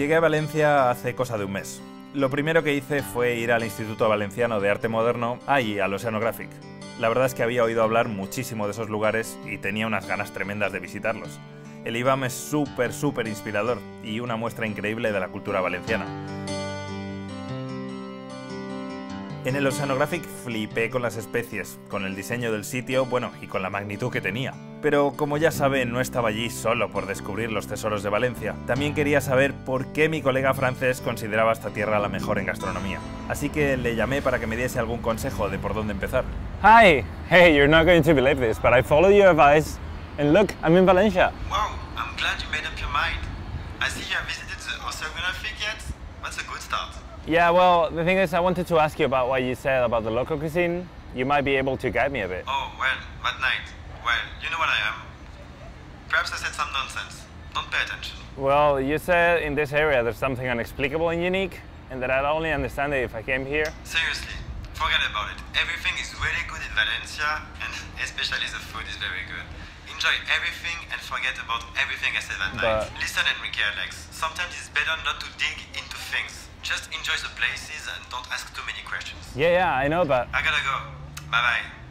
Llegué a Valencia hace cosa de un mes. Lo primero que hice fue ir al Instituto Valenciano de Arte Moderno y al Oceanographic. La verdad es que había oído hablar muchísimo de esos lugares y tenía unas ganas tremendas de visitarlos. El IBAM es súper inspirador y una muestra increíble de la cultura valenciana. En el Oceanographic flipé con las especies, con el diseño del sitio, bueno, y con la magnitud que tenía. Pero como ya saben, no estaba allí solo por descubrir los tesoros de Valencia. También quería saber por qué mi colega francés consideraba esta tierra la mejor en gastronomía. Así que le llamé para que me diese algún consejo de por dónde empezar. Hi! Hey, you're not going to believe this, but I followed your advice, and look, I'm in Valencia. Wow, I'm glad you made up your mind. I see you have visited the Oceanographic yet? That's a good start. Yeah, well, the thing is, I wanted to ask you about what you said about the local cuisine. You might be able to guide me a bit. Oh, well, that night. Well, you know what I am. Perhaps I said some nonsense. Don't pay attention. Well, you said in this area there's something inexplicable and unique, and that I'd only understand it if I came here. Seriously, forget about it. Everything is really good in Valencia, and especially the food is very good. Enjoy everything and forget about everything I said that night. Listen, Enrique Alex, sometimes it's better not to dig into things. Just enjoy the places and don't ask too many questions. Yeah, I know, but... I gotta go. Bye-bye.